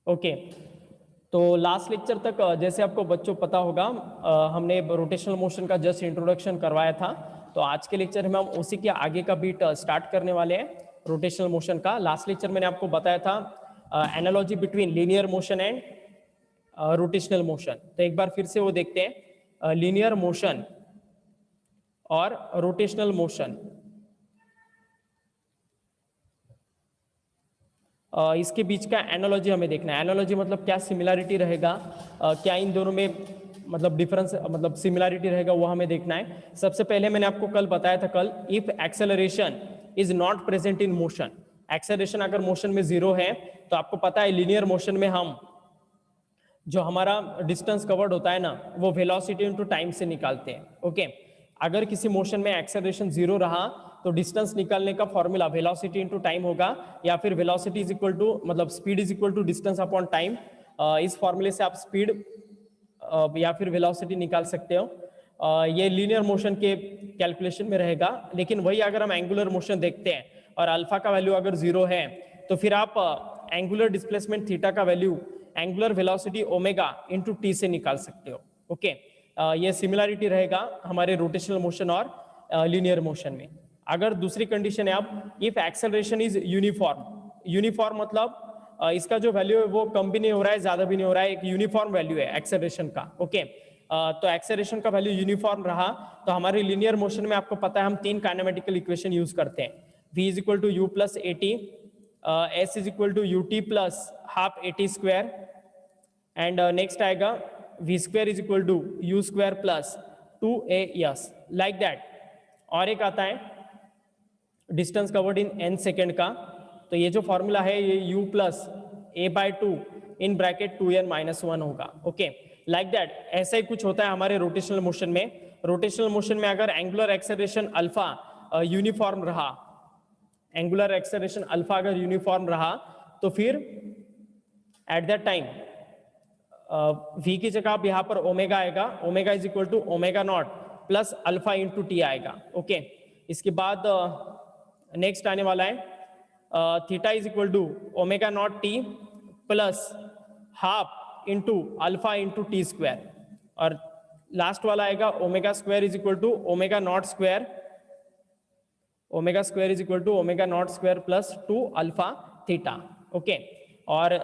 Okay, तो last lecture तक जैसे आपको बच्चों पता होगा हमने रोटेशनल मोशन का जस्ट इंट्रोडक्शन करवाया था। तो आज के लेक्चर में हम उसी के आगे का बीट स्टार्ट करने वाले हैं रोटेशनल मोशन का। लास्ट लेक्चर मैंने आपको बताया था analogy between linear motion and rotational motion. तो एक बार फिर से वो देखते हैं लीनियर मोशन और रोटेशनल मोशन। इसके बीच का एनालॉजी हमें देखना है। एनालॉजी मतलब क्या सिमिलरिटी रहेगा, क्या इन दोनों में मतलब डिफरेंस मतलब सिमिलरिटी रहेगा, वो हमें देखना है। सबसे पहले मैंने आपको कल बताया था, कल if acceleration is not present in motion, acceleration अगर मोशन में जीरो है तो आपको पता है लीनियर मोशन में हम जो हमारा डिस्टेंस कवर्ड होता है ना वो वेलोसिटी इनटू टाइम से निकालते हैं। ओके, अगर किसी मोशन में एक्सेलरेशन जीरो रहा तो डिस्टेंस निकालने का फॉर्मूला वेलोसिटी इनटू टाइम होगा, या फिर वेलोसिटी इज इक्वल टू मतलब speed is equal to distance upon time. इस फॉर्मूले से आप स्पीड या फिर वेलोसिटी निकाल सकते हो। ये लीनियर मोशन के कैलकुलेशन में रहेगा। लेकिन वही अगर हम एंगुलर मोशन देखते हैं और अल्फा का वैल्यू अगर जीरो है तो फिर आप एंगुलर डिस्प्लेसमेंट थीटा का value angular velocity omega into T से निकाल सकते हो। ओके, ये सिमिलरिटी रहेगा हमारे रोटेशनल मोशन और लीनियर मोशन में। अगर दूसरी कंडीशन है अब if acceleration is uniform, uniform मतलब इसका जो वैल्यू है वो कम भी नहीं हो रहा है ज्यादा भी नहीं हो रहा है, एक यूनिफॉर्म वैल्यू है एक्सेलरेशन का। ओके, तो एक्सेलरेशन का वैल्यू यूनिफॉर्म रहा तो हमारे लीनियर मोशन में आपको पता है हम तीन काइनेमेटिकल इक्वेशन यूज करते हैं। v is equal to U plus A T, s is equal to U T plus half A T square, and next आएगा v square is equal to U square plus 2as like that. और एक आता है distance covered in n second का, तो ये जो formula है ये u plus A by two in bracket 2n minus 1 होगा। ओके, लाइक दैट ऐसा ही कुछ होता है हमारे रोटेशनल मोशन में। रोटेशनल मोशन में अगर एंगुलर एक्सेलरेशन अल्फा यूनिफॉर्म रहा, एंगुलर एक्सेलरेशन अल्फा अगर यूनिफॉर्म रहा तो फिर एट दैट टाइम v की जगह आप यहाँ पर ओमेगा आएगा, omega is equal to omega not plus alpha into T आएगा। ओके, इसके बाद नेक्स्ट आने वाला है theta is equal to omega naught T plus half into alpha into T square, और लास्ट वाला आएगा omega square is equal to omega not square, omega square is equal to omega not square plus 2 alpha theta. Okay, और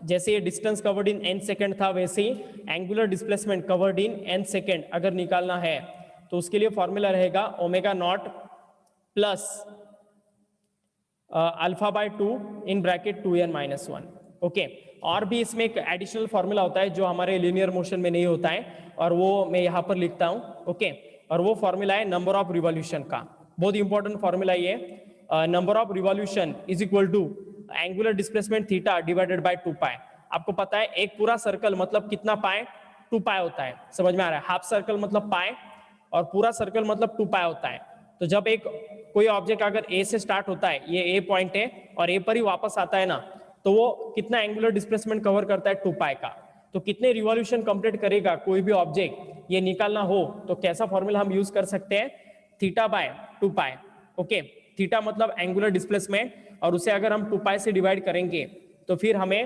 जैसे ये distance covered in n second था वैसे ही angular displacement covered in n second अगर निकालना है तो उसके लिए फॉर्मूला रहेगा omega not plus alpha by 2 in bracket 2n minus 1। Okay, और भी इसमें एक एडिशनल फॉर्मूला होता है जो हमारे लीनियर मोशन में नहीं होता है और वो मैं यहाँ पर लिखता हूँ। ओके, और वो फॉर्मूला है नंबर ऑफ रिवॉल्यूशन का। बहुत इंपॉर्टेंट फॉर्मूला ये, number of revolution is equal to angular displacement theta divided by 2 pi. आपको पता है एक पूरा सर्कल मतलब कितना पाए, 2 पाई होता है, समझ में आ रहा है। हाफ सर्कल मतलब पाई और पूरा सर्कल मतलब 2 पाई होता है। तो जब एक कोई ऑब्जेक्ट अगर ए से स्टार्ट होता है, ये ए पॉइंट है और ए पर ही वापस आता है ना, तो वो कितना एंगुलर डिस्प्लेसमेंट कवर करता है, 2 पाई का। तो कितने रिवॉल्यूशन कंप्लीट करेगा कोई भी ऑब्जेक्ट ये निकालना हो तो कैसा फॉर्मूला हम यूज कर सकते हैं, theta by 2 pi. Okay, theta मतलब एंगुलर डिस्प्लेसमेंट और उसे अगर हम 2 पाई से डिवाइड करेंगे तो फिर हमें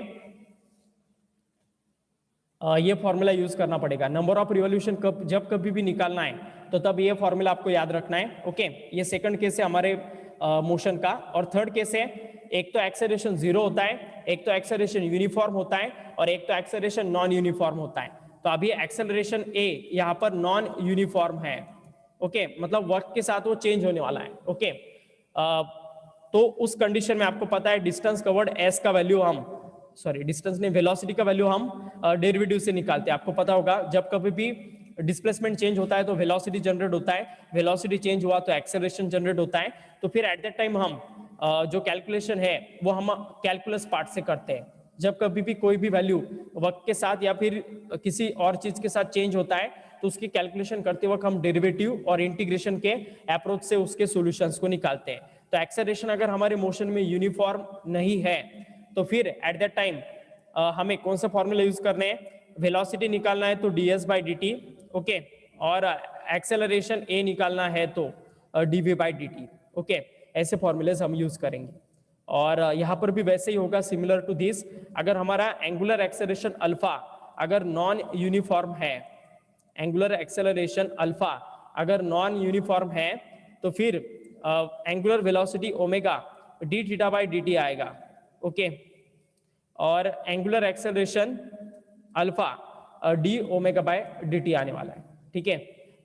ये फॉर्मूला यूज करना पड़ेगा। नंबर ऑफ रिवॉल्यूशन जब कभी भी निकालना है तो तब ये फॉर्मूला आपको याद रखना है। ओके, ये सेकंड केस है हमारे मोशन का। और थर्ड केस है, एक तो एक्सेलरेशन जीरो होता है, एक तो एक्सेलरेशन यूनिफॉर्म होता है और एक तो एक्सेलरेशन नॉन यूनिफॉर्म होता है। तो अभी एक्सेलरेशन ए यहाँ पर नॉन यूनिफॉर्म है। ओके, मतलब वक्त के साथ वो चेंज होने वाला है। ओके, तो उस कंडीशन में आपको पता है डिस्टेंस कवर्ड एस का वैल्यू हम डिस्टेंस नहीं वेलोसिटी का वैल्यू हम डेरिवेटिव से निकालते हैं। आपको पता होगा जब कभी भी डिस्प्लेसमेंट चेंज होता है तो वेलोसिटी जनरेट होता है, वेलोसिटी चेंज हुआ तो एक्सेलरेशन जनरेट होता है। तो फिर एट दैट टाइम हम जो कैलकुलेशन है वो हम कैलकुलस पार्ट से करते हैं। जब कभी भी कोई भी वैल्यू वक्त के साथ या फिर किसी और चीज के साथ चेंज होता है तो उसकी कैलकुलेशन करते वक्त हम डेरिवेटिव और इंटीग्रेशन के अप्रोच से उसके सॉल्यूशंस को निकालते हैं। तो एक्सेलरेशन अगर हमारे मोशन में यूनिफॉर्म नहीं है तो फिर एट दैट टाइम हमें कौन सा फॉर्मूला यूज करने हैं, वेलोसिटी निकालना है तो ds by D T. Okay, और एक्सेलरेशन a निकालना है तो dv by D T. Okay, ऐसे फॉर्मूलेज हम यूज करेंगे। और यहाँ पर भी वैसे ही होगा, सिमिलर टू दिस। अगर हमारा एंगुलर एक्सेलरेशन अल्फा अगर नॉन यूनिफॉर्म है, एंगुलर एक्सेलरेशन अल्फा अगर नॉन यूनिफॉर्म है, तो फिर angular velocity omega D theta by D T आएगा। ओके, और angular acceleration alpha D omega by D T आने वाला है। ठीक है,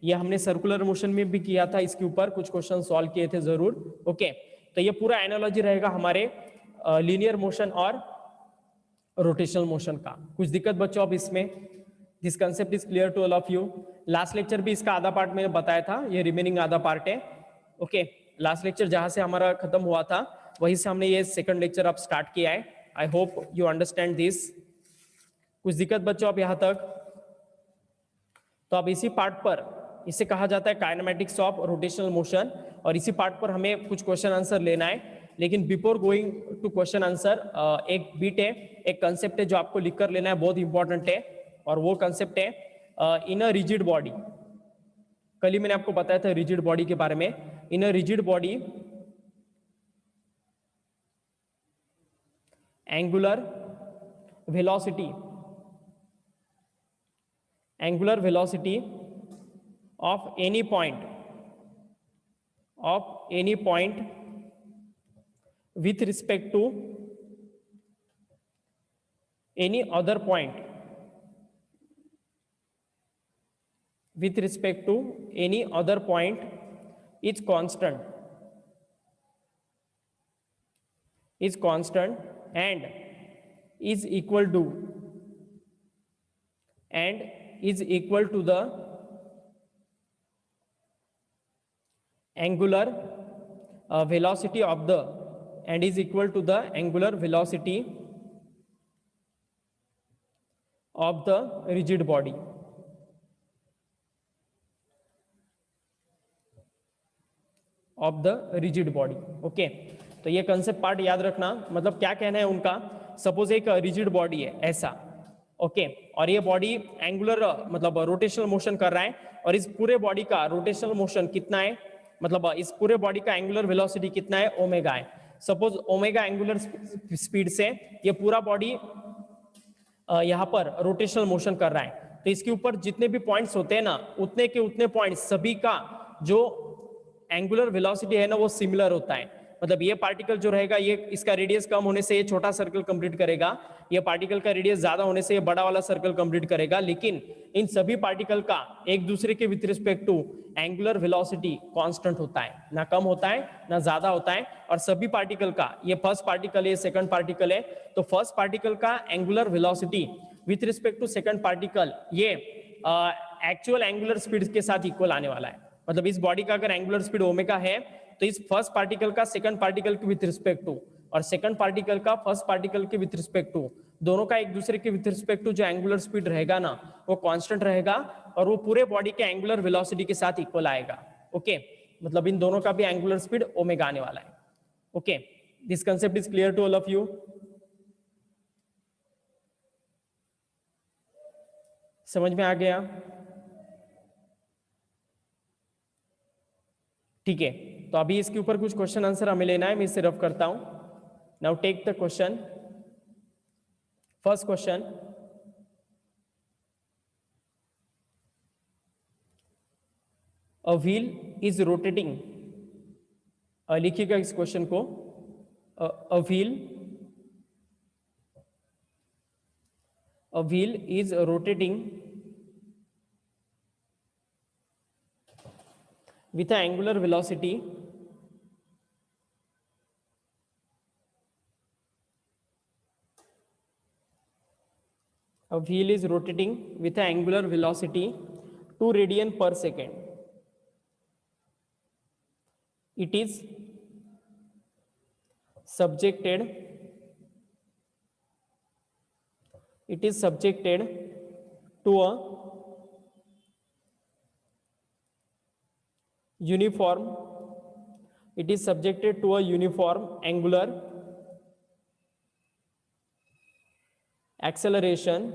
ये हमने सर्कुलर मोशन में भी किया था, इसके ऊपर कुछ क्वेश्चन सॉल्व किए थे जरूर। ओके, तो ये पूरा एनालॉजी रहेगा हमारे लीनियर मोशन और रोटेशनल मोशन का। कुछ दिक्कत बच्चों अब इसमें? This concept is clear to all of you. Last lecture भी इसका आधा पार्ट मैंने बताया था, ये रिमेनिंग आधा पार्ट है। ओके, लास्ट लेक्चर जहां से हमारा खत्म हुआ था वहीं से हमने ये सेकंड लेक्चर अब स्टार्ट किया है। आई होप यू अंडरस्टैंड दिस। कुछ दिक्कत बच्चों अब यहां तक? तो अब इसी पार्ट पर, इसे कहा जाता है काइनेमैटिक्स ऑफ रोटेशनल मोशन, और इसी पार्ट पर हमें कुछ क्वेश्चन आंसर लेना है। लेकिन before going to question answer, एक बीट है, एक कंसेप्ट है जो आपको लिखकर लेना है, बहुत इंपॉर्टेंट है, और वो कंसेप्ट है इन अ रिजिड बॉडी। कल ही मैंने आपको बताया था रिजिड बॉडी के बारे में। In a rigid body angular velocity of any point with respect to any other point is constant and is equal to the angular velocity of the rigid body। Of the rigid body. Okay, तो ये concept part याद रखना। मतलब क्या कहना है उनका, suppose एक रिजिड बॉडी है ऐसा, ओके, और ये बॉडी एंगुलर मतलब रोटेशनल मोशन कर रहा है, और इस पूरे बॉडी का रोटेशनल मोशन कितना है, मतलब इस पूरे बॉडी का एंगुलर वेलोसिटी कितना है, ओमेगा है। सपोज ओमेगा एंगुलर स्पीड से ये पूरा बॉडी यहाँ पर रोटेशनल मोशन कर रहा है, तो इसके ऊपर जितने भी पॉइंट्स होते हैं ना, उतने के उतने पॉइंट्स सभी का जो एंगुलर वेलोसिटी है ना वो सिमिलर होता है। मतलब ये पार्टिकल जो रहेगा, ये इसका रेडियस कम होने से ये छोटा सर्कल कंप्लीट करेगा, ये पार्टिकल का रेडियस ज्यादा होने से ये बड़ा वाला सर्कल कंप्लीट करेगा, लेकिन इन सभी पार्टिकल का एक दूसरे के with respect to angular velocity constant होता है, ना कम होता है ना ज्यादा होता है। और सभी पार्टिकल का, ये फर्स्ट पार्टिकल है, सेकंड पार्टिकल है, तो फर्स्ट पार्टिकल का angular velocity with respect to second particle ये एक्चुअल एंगुलर स्पीड के साथ इक्वल आने वाला है। मतलब इस बॉडी का अगर एंगुलर स्पीड ओमेगा है, तो इस फर्स्ट पार्टिकल का सेकंड पार्टिकल के विथ रिस्पेक्ट टू, और सेकंड पार्टिकल का फर्स्ट पार्टिकल के विथ रिस्पेक्ट टू, दोनों का एक दूसरे के विथ रिस्पेक्ट टू जो एंगुलर स्पीड रहेगा ना, वो कांस्टेंट रहेगा, और वो पूरे बॉडी के एंगुलर वेलोसिटी के साथ इक्वल आएगा। ओके, मतलब इन दोनों का भी एंगुलर स्पीड ओमेगा आने वाला है। Okay, this concept is clear to all of you? समझ में आ गया? ठीक है, तो अभी इसके ऊपर कुछ क्वेश्चन आंसर हमें लेना है, मैं इसे रफ करता हूं। Now take the question. First question, a wheel is rotating, लिखिएगा इस क्वेश्चन को, a wheel is rotating with an angular velocity a wheel is rotating with an angular velocity 2 radian per second. It is subjected to a uniform angular acceleration.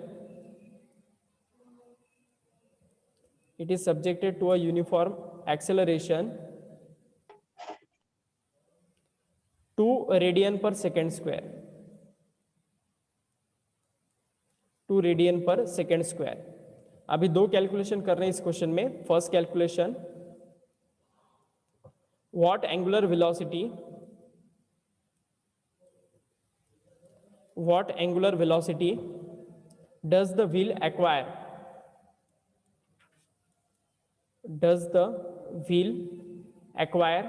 It is subjected to a uniform acceleration 2 radian पर second square, 2 radian पर second square. अभी दो calculation कर रहे हैं इस question में। First calculation, what angular velocity, what angular velocity does the wheel acquire, does the wheel acquire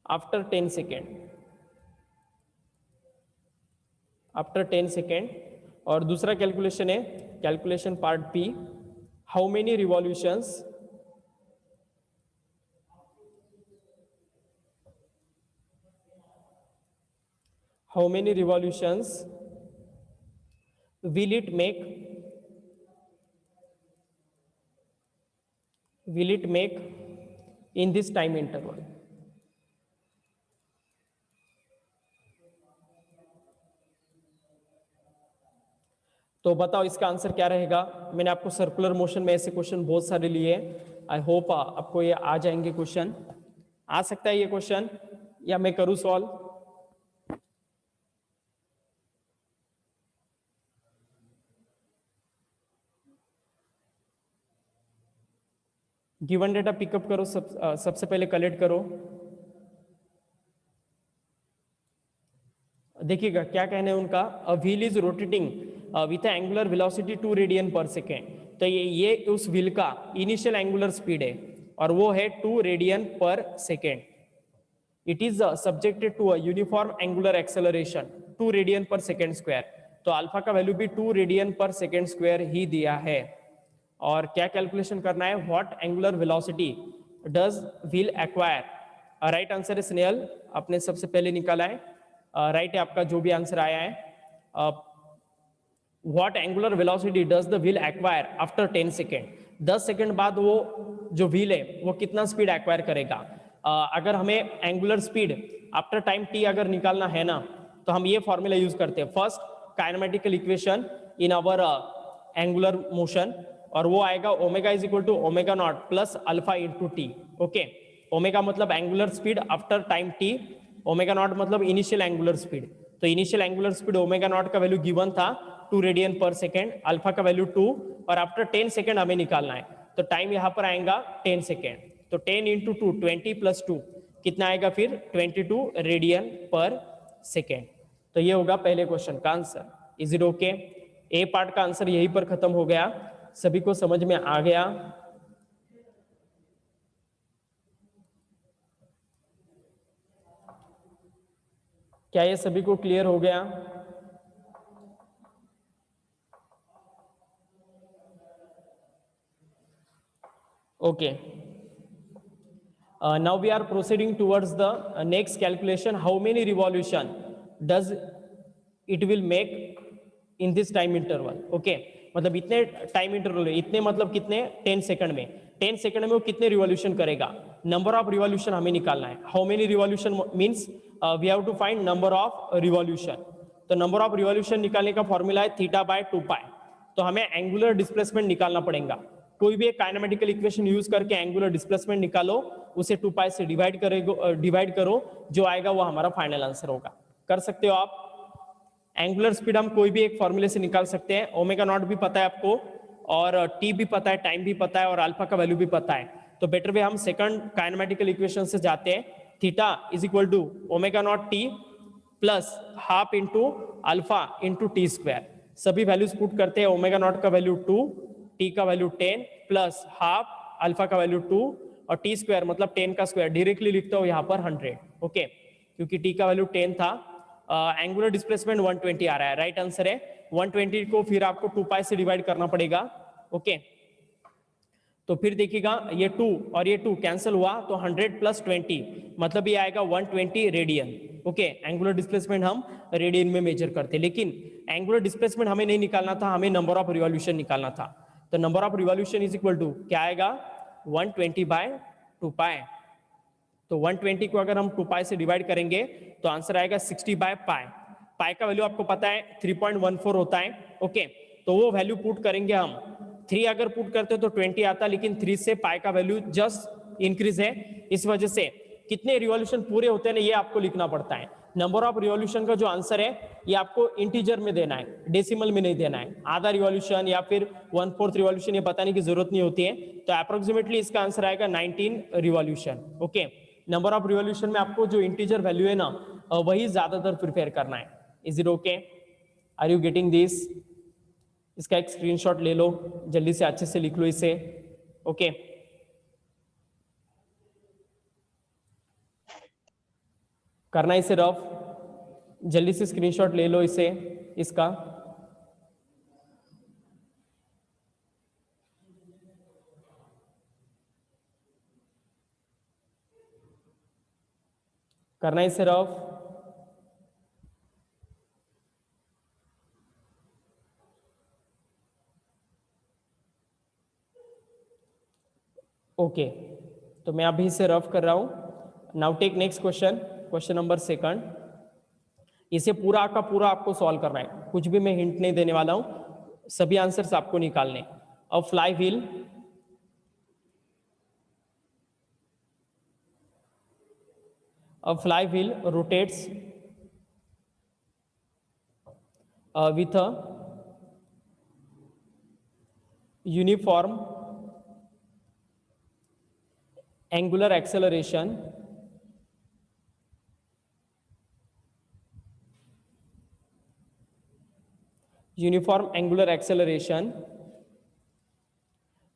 after 10 second, after 10 second। और दूसरा कैलकुलेशन है calculation part P, how many revolutions, how many revolutions will it make, will it make in this time interval। तो बताओ इसका answer क्या रहेगा। मैंने आपको सर्कुलर मोशन में ऐसे क्वेश्चन बहुत सारे लिए, आई होप आपको ये आ जाएंगे क्वेश्चन। आ सकता है ये क्वेश्चन, या मैं करूं सॉल्व। गिवन डेटा पिकअप करो, सबसे पहले कलेक्ट करो। देखिएगा क्या कहने हैं उनका, अ wheel is rotating with angular velocity 2 radian पर सेकेंड। तो ये उस व्हील का इनिशियल एंगुलर स्पीड है और वो है 2 रेडियन पर second. It is subjected to a uniform angular acceleration 2 radian पर सेकेंड स्क्वायर। तो अल्फा का वैल्यू भी 2 रेडियन पर सेकेंड स्क्वायर ही दिया है। और क्या कैलकुलेशन करना है, what angular velocity does wheel acquire. Right answer है स्नेहल, आपने सबसे पहले निकाला है। राइट है आपका जो भी आंसर आया है। What angular velocity does the wheel acquire after 10 second. 10 second बाद वो जो व्हील है वो कितना स्पीड एक्वायर करेगा। अगर हमें angular speed after time T अगर निकालना है ना, तो हम ये फॉर्मूला यूज करते हैं, first kinematical equation in our angular motion, और वो आएगा omega is equal to omega not plus alpha into T. Okay, omega मतलब angular speed after time T, omega not मतलब इनिशियल एंगुलर स्पीड। तो initial angular speed omega not का value given था 2 radian पर second, alpha का value 2, और after 10 second हमें निकालना है। तो टाइम यहाँ पर आएगा 10 सेकेंड। तो 10 इंटू 2 20 प्लस 2 कितना आएगा फिर 22 रेडियन पर सेकेंड। तो ये होगा पहले क्वेश्चन का answer. Is it okay. A part का आंसर यहीं पर खत्म हो गया। सभी को समझ में आ गया। क्या ये सभी को क्लियर हो गया। Okay, now we are proceeding towards the next calculation, how many revolution does it will make in this time interval। okay, मतलब इतने टाइम इंटरवल, इतने मतलब कितने 10 सेकंड में, 10 सेकंड में वो कितने रिवॉल्यूशन करेगा। नंबर ऑफ रिवॉल्यूशन हमें निकालना है। How many revolution means we have to find number of revolution. तो नंबर ऑफ रिवॉल्यूशन निकालने का फॉर्मूला है थीटा बाय 2 पाई। तो हमें एंगुलर डिस्प्लेसमेंट निकालना पड़ेगा। कोई भी एक काइनेमेटिकल इक्वेशन यूज करके एंगुलर डिस्प्लेसमेंट निकालो, उसे 2 पाई से डिवाइड करो, जो आएगा वो हमारा फाइनल आंसर होगा। कर सकते हो आप। एंगुलर स्पीड हम कोई भी एक फॉर्मूले से निकाल सकते हैं। ओमेगा नॉट भी पता है आपको, और टी भी पता है, टाइम भी पता है, और अल्फा का वैल्यू भी पता है। तो बेटर वे हम सेकंड काइनेमेटिकल इक्वेशन से जाते हैं। Theta is equal to omega naught T plus half into alpha into T square. सभी वैल्यूज पुट करते हैं। ओमेगा नॉट का वैल्यू 2, टी का वैल्यू 10 प्लस हाफ, अल्फा का वैल्यू 2, और टी स्क्वायर मतलब 10 का स्क्वायर। डायरेक्टली लिखता हूँ यहाँ पर 100। ओके, क्योंकि टी का वैल्यू 10 था। एंगुलर डिस्प्लेसमेंट 120 आ रहा है। राइट आंसर है 120 को फिर आपको 2 पाई से डिवाइड करना पड़ेगा। ओके, तो फिर देखिएगा ये 2 और ये 2 कैंसिल हुआ, तो 100 प्लस 20 मतलब ये आएगा 120 रेडियन। ओके, एंगुलर डिस्प्लेसमेंट हम रेडियन में मेजर करते, लेकिन एंगुलर डिस्प्लेसमेंट हमें नहीं निकालना था, हमें नंबर ऑफ रिवॉल्यूशन निकालना था। तो number of revolution is equal to क्या आएगा 120 बाय 2 पाई। तो 120 को अगर हम 2 पाई से डिवाइड करेंगे तो आंसर आएगा 60 बाय पाई। पाई का वैल्यू आपको पता है 3.14 होता है। ओके, तो वो वैल्यू पुट करेंगे हम। 3 अगर पुट करते तो 20 आता, लेकिन 3 से पाई का वैल्यू जस्ट इंक्रीज है, इस वजह से कितने रिवॉल्यूशन पूरे होते हैं ना, ये आपको लिखना पड़ता है। नंबर ऑफ रिवॉल्यूशन का जो आंसर है ये आपको इंटीजर में देना है, डेसिमल में नहीं देना है। आधा रिवॉल्यूशन या फिर 1/4 रिवॉल्यूशन ये बताने की जरूरत नहीं होती है। तो अप्रोक्सीमेटली इसका आंसर आएगा 19 revolution. Okay, number of revolution में आपको जो इंटीजर वैल्यू है ना वही ज्यादातर प्रिपेयर करना है। Is it okay? Are you getting this? इसका एक स्क्रीनशॉट ले लो, जल्दी से अच्छे से लिख लो इसे। ओके, करना इसे रफ, जल्दी से स्क्रीनशॉट ले लो इसे इसका। करना इसे रफ। ओके, तो मैं अभी इसे रफ कर रहा हूं। Now take next question, question number second. इसे पूरा का पूरा आपको सॉल्व करना है, कुछ भी मैं हिंट नहीं देने वाला हूं, सभी आंसर्स आपको निकालने। अ fly wheel rotates with a uniform angular acceleration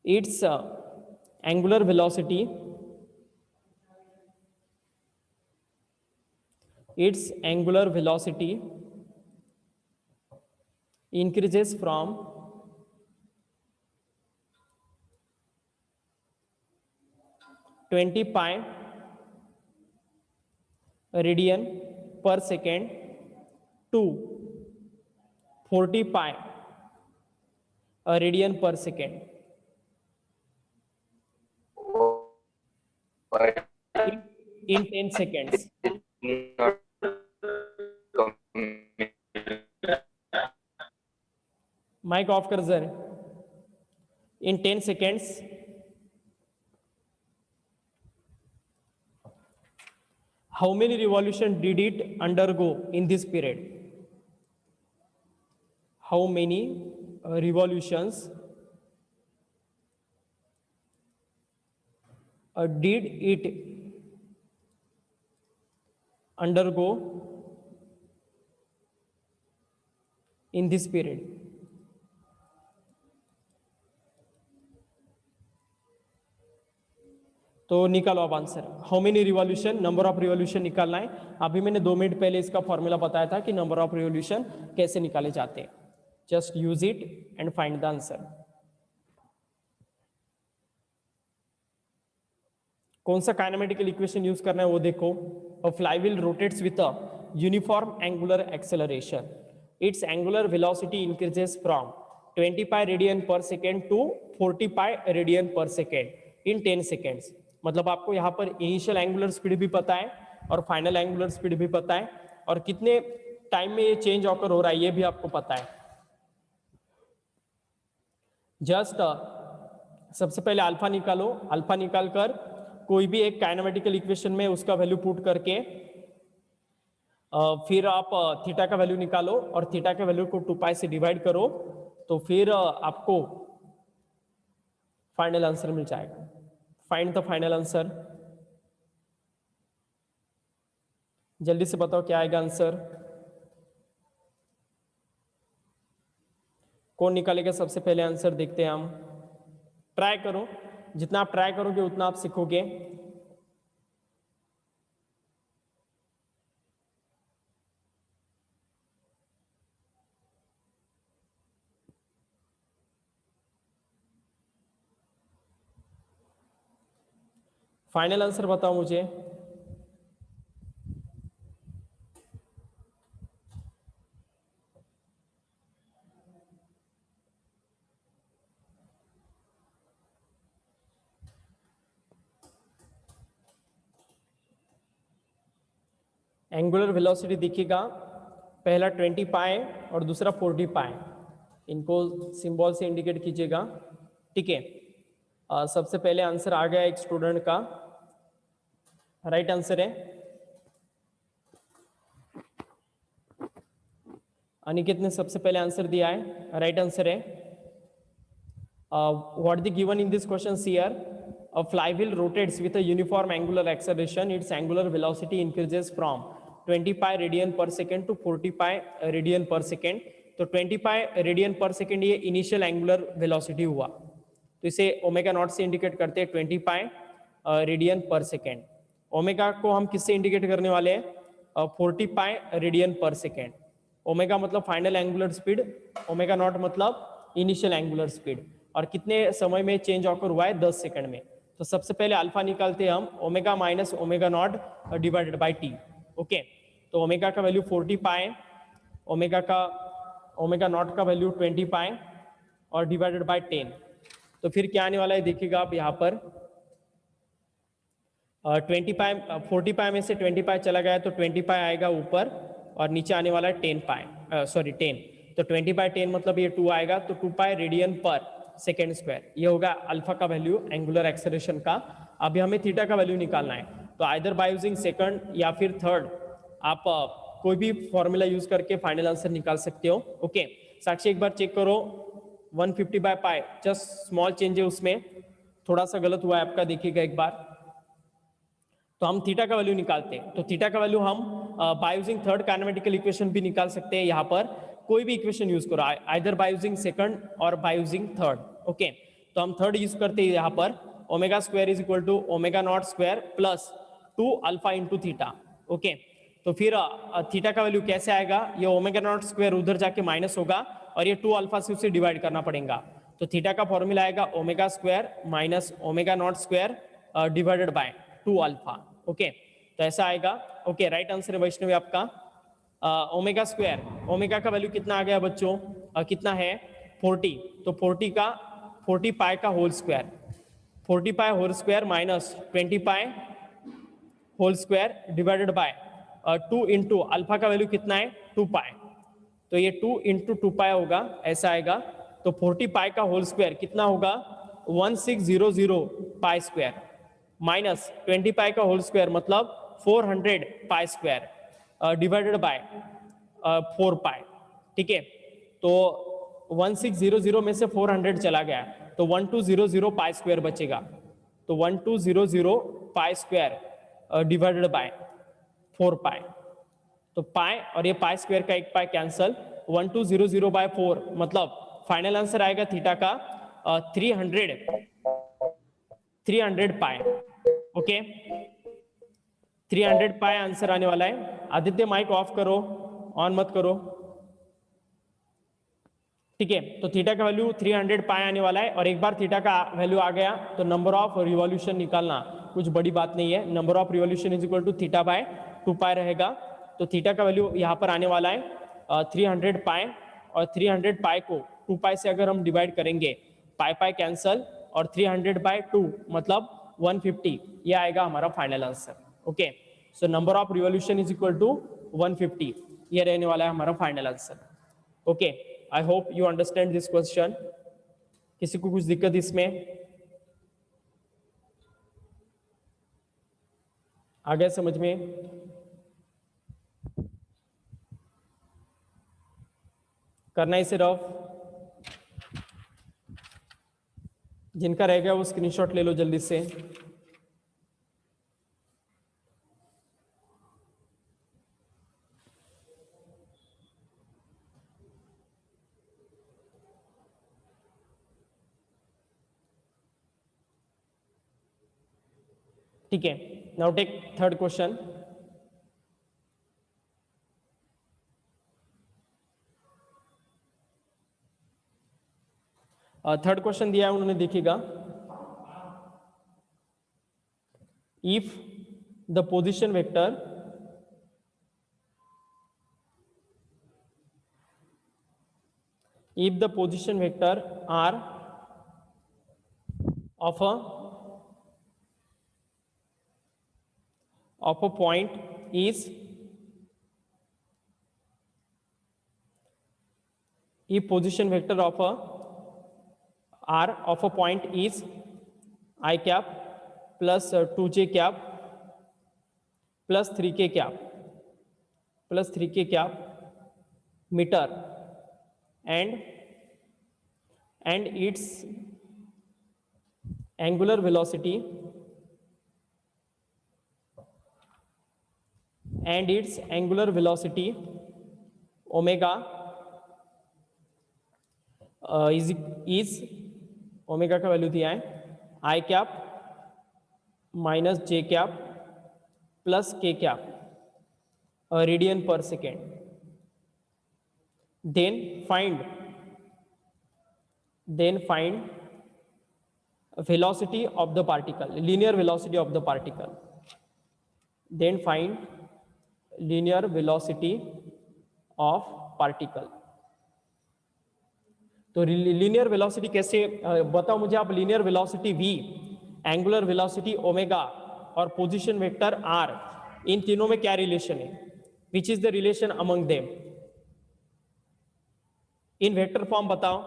its angular velocity increases from 20 pi radian per second to 40 pi radian per second in 10 seconds. Mic off कर sir. in 10 seconds how many revolution did it undergo in this period? How many revolutions did it undergo in this period? तो निकालो अब answer. How many revolution, number of revolution निकालना है। अभी मैंने 2 minute पहले इसका फॉर्मूला बताया था कि नंबर ऑफ रिवॉल्यूशन कैसे निकाले जाते हैं। Just use it and find the answer. कौन सा काइनेमेटिकल इक्वेशन यूज करना है वो देखो। A flywheel rotates with a uniform angular acceleration, its angular velocity increases from 20 pi radian पर सेकेंड टू 40 पाई रेडियन पर सेकेंड इन 10 सेकेंड्स। मतलब आपको यहाँ पर इनिशियल एंगुलर स्पीड भी पता है और फाइनल एंगुलर स्पीड भी पता है, और कितने टाइम में ये चेंज ऑकर हो रहा है ये भी आपको पता है। जस्ट सबसे पहले अल्फा निकालो, अल्फा निकालकर कोई भी एक काइनेमेटिकल इक्वेशन में उसका वैल्यू पुट करके फिर आप थीटा का वैल्यू निकालो और थीटा के वैल्यू को 2 पाई से डिवाइड करो, तो फिर आपको फाइनल आंसर मिल जाएगा। फाइंड द फाइनल आंसर, जल्दी से बताओ क्या आएगा आंसर। कौन निकालेगा सबसे पहले आंसर, देखते हैं हम। ट्राई करो, जितना आप ट्राई करोगे उतना आप सीखोगे। फाइनल आंसर बताओ मुझे। एंगुलर वेलोसिटी दिखेगा, पहला 20 पाए और दूसरा 40 पाए, इनको सिंबल से इंडिकेट कीजिएगा, ठीक है। सबसे पहले आंसर आ गया एक स्टूडेंट का, राइट आंसर है अनिकेत ने सबसे पहले आंसर दिया है, राइट आंसर है। what the given in this question here, a flywheel rotates with a uniform angular acceleration, its angular velocity increases from 20 pi radian per second to 40 pi radian per second। तो 20 pi radian per second ये initial angular velocity हुआ, तो इसे omega naught से indicate करते हैं 20 pi radian पर second. Omega को हम किससे इंडिकेट करने वाले हैं, 40 पाई रेडियन पर सेकेंड। ओमेगा मतलब final angular speed, omega not मतलब इनिशियल एंगुलर स्पीड, और कितने समय में चेंज ऑकर हुआ है, 10 सेकंड में। तो सबसे पहले अल्फा निकालते हैं हम, omega minus omega naught divided by T. Okay, तो ओमेगा का वैल्यू 40 पाए, ओमेगा नॉट का वैल्यू 20 पाए और डिवाइडेड बाई 10। तो फिर क्या आने वाला है देखिएगा आप यहाँ पर, 20 पाए, 40 पाए में से 20 पाए चला गया तो 20 पाए आएगा ऊपर, और नीचे आने वाला है 10 पाए, सॉरी 10। तो 20 बाई 10 मतलब ये 2 आएगा, तो 2 पाई रेडियन पर सेकेंड स्क्वायर, ये होगा अल्फा का वैल्यू एंगुलर एक्सेलरेशन का। अभी हमें थीटा का वैल्यू निकालना है, तो आइदर बाय यूजिंग सेकंड या फिर थर्ड, आप कोई भी फॉर्मूला यूज करके फाइनल आंसर निकाल सकते हो। ओके, साक्षी एक बार चेक करो, 150 by pi just small change है उसमें, थोड़ा सा गलत हुआ है आपका, देखिएगा एक बार। तो हम थीटा का वैल्यू निकालते हैं, तो थीटा का वैल्यू हम by using third kinematical equation भी निकाल सकते हैं। यहाँ पर कोई भी इक्वेशन यूज करो, आइदर बाय यूजिंग सेकंड और बाय यूजिंग थर्ड। ओके, तो हम थर्ड यूज करते हैं यहाँ पर, omega square is equal to omega not square plus 2 alpha into theta. Okay, तो फिर थीटा का वैल्यू कैसे आएगा, ये ओमेगा नॉट स्क्वायर उधर जाके माइनस होगा और ये 2 अल्फा से उसे डिवाइड करना पड़ेगा। तो थीटा का फॉर्मूला आएगा omega square minus omega naught square divided by 2 alpha. Okay, तो ऐसा आएगा। ओके, राइट आंसर है वैष्णवी आपका। ओमेगा स्क्वायर, ओमेगा का वैल्यू कितना आ गया बच्चों, कितना है 40, तो 40 पाई का whole square, 40 pi whole square minus 20 pi whole square divided by 2 into alpha का वैल्यू कितना है 2 पाई, तो ये 2 इंटू 2 पाई होगा, ऐसा आएगा। तो 40 पाई का होल स्क्वायर कितना होगा 1600 पाई स्क्वायर माइनस 20 पाई का होल स्क्वायर मतलब 400 पाई स्क्वायर डिवाइडेड बाय 4 पाई। ठीक है, तो 1600 में से 400 चला गया तो 1200 पाई स्क्वायर बचेगा, तो 1200 पाई स्क्वायर डिवाइडेड बाय 4 पाई। तो पाई और ये पाई स्क्वायर का एक पाई कैंसल, 1200 बाय 4 मतलब फाइनल आंसर आएगा थीटा का 300 पाई। ओके, 300 पाई आंसर आने वाला है। आदित्य माइक ऑफ करो, ऑन मत करो। ठीक है, तो थीटा का वैल्यू 300 पाई आने वाला है, और एक बार थीटा का वैल्यू आ गया तो नंबर ऑफ रिवॉल्यूशन निकालना कुछ बड़ी बात नहीं है। Number of revolution is equal to theta by 2 pi रहेगा, तो थीटा का वैल्यू यहाँ पर आने वाला है 300 पाई, और 300 पाई को 2 पाई से अगर हम डिवाइड करेंगे, पाई पाई कैंसल, और 300 बाय 2 मतलब 150, ये आएगा हमारा final answer. Okay, so number of revolution is equal to 150, ये रहने वाला है हमारा final answer. Okay, I hope you understand this question. किसी को कुछ दिक्कत इसमें आ गया समझ में? करना इसे रफ, जिनका रह गया वो स्क्रीनशॉट ले लो जल्दी से। ठीक है, now take third question. Third question दिया है उन्होंने, देखिएगा। If the position vector r of a point is, if position vector of a r of a point is I cap plus 2j cap plus 3k cap metre and its angular velocity omega is omega का वैल्यू दिया है I cap minus J cap plus K cap radian पर second. then find velocity of the particle, linear velocity of the particle. then find linear velocity of particle. तो linear velocity कैसे बताओ मुझे आप. Linear velocity v, angular velocity omega और position vector r, इन तीनों में क्या रिलेशन है? Which is the relation among them? In vector form बताओ,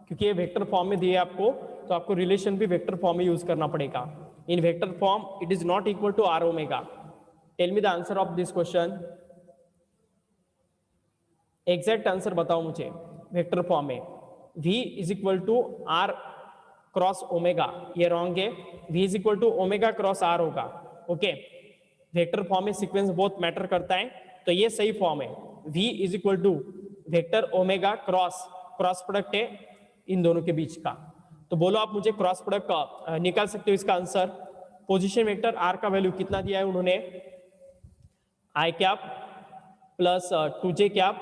क्योंकि ये वेक्टर फॉर्म में दिए आपको, तो आपको रिलेशन भी वेक्टर फॉर्म में यूज करना पड़ेगा. In vector form it is not equal to r omega. Tell me the answer of this question. Exact answer बताओ मुझे. वेक्टर फॉर्म में v is equal to r cross omega, ये wrong है. v is equal to omega cross r होगा. Okay, vector form में sequence बहुत matter करता है, तो ये सही फॉर्म है. v is equal to vector omega cross product है इन दोनों के बीच का. तो बोलो आप मुझे क्रॉस प्रोडक्ट निकाल सकते हो इसका आंसर. पोजीशन वेक्टर r का वैल्यू कितना दिया है उन्होंने? I cap plus 2j cap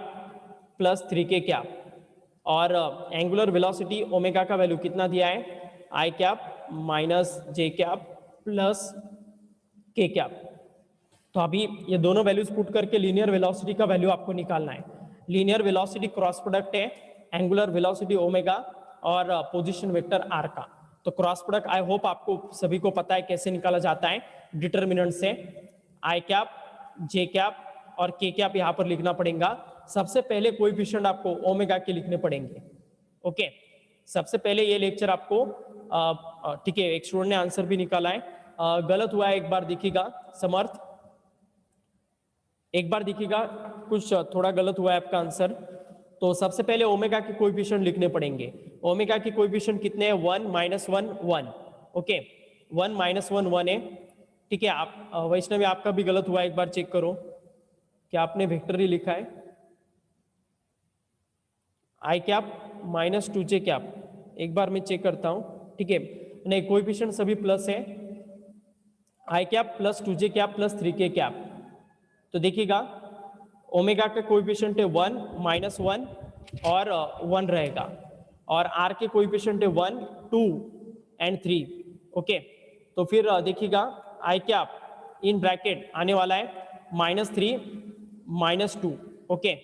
plus 3k cap, और एंगुलर वेलोसिटी ओमेगा का वैल्यू कितना दिया है? I cap minus J cap plus K cap. तो अभी ये दोनों वैल्यूज पुट करके लीनियर वेलोसिटी का वैल्यू आपको निकालना है. लीनियर वेलोसिटी क्रॉस प्रोडक्ट है एंगुलर वेलोसिटी ओमेगा और पोजीशन वेक्टर r का. तो क्रॉस प्रोडक्ट आई होप आपको सभी को पता है कैसे निकाला जाता है. डिटर्मिनेंट से आई कैप, जे कैप और के कैप यहाँ पर लिखना पड़ेगा. सबसे पहले कोएफिशिएंट आपको ओमेगा के लिखने पड़ेंगे. ओके, सबसे पहले ये लेक्चर आपको ठीक है. एक स्टूडेंट ने आंसर भी निकाला है. गलत हुआ है, एक बार दिखेगा. समर्थ, एक बार दिखेगा, कुछ थोड़ा गलत हुआ है आपका आंसर. तो सबसे पहले ओमेगा के कोएफिशिएंट लिखने पड़ेंगे. ओमेगा के कोएफिशिएंट कितने हैं? 1 -1 1. ओके, 1 -1 1 है. ठीक है. आप वैष्णवी, आपका भी गलत हुआ है, एक बार चेक करो क्या आपने वेक्टर ही लिखा है. I cap minus 2j cap, एक बार मैं चेक करता हूं. ठीक है, नहीं, कोएफिशिएंट सभी प्लस है. I cap plus 2j cap plus 3k cap. तो देखिएगा ओमेगा का कोएफिशिएंट है 1 -1 और 1 रहेगा, और r के कोएफिशिएंट है 1 2 एंड 3. ओके, तो फिर देखिएगा आई कैप इन ब्रैकेट आने वाला है -3 -2. ओके,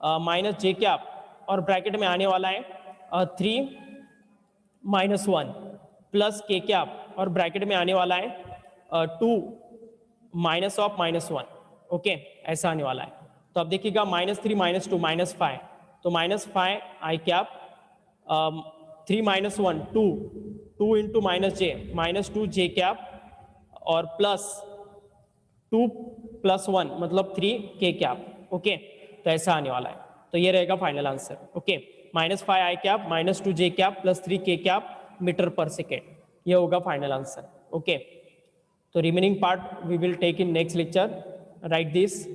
माइनस जे कैप और ब्रैकेट में आने वाला है 3 -1 प्लस के कैप और ब्रैकेट में आने वाला है 2 माइनस ऑफ -1. ओके, ऐसा आने वाला है. तो अब देखिएगा -3 -2 -5, तो -5 I cap, 3 -1 2 into -2 J cap और प्लस 2 + 1 मतलब 3 के कैप. ओके, तो ऐसा आने वाला है. तो ये रहेगा final answer. Okay, -5 I cap -2 J cap plus 3 K cap metre पर सेकेंड, ये होगा फाइनल आंसर. ओके, तो remaining part we will take in next lecture. Right this.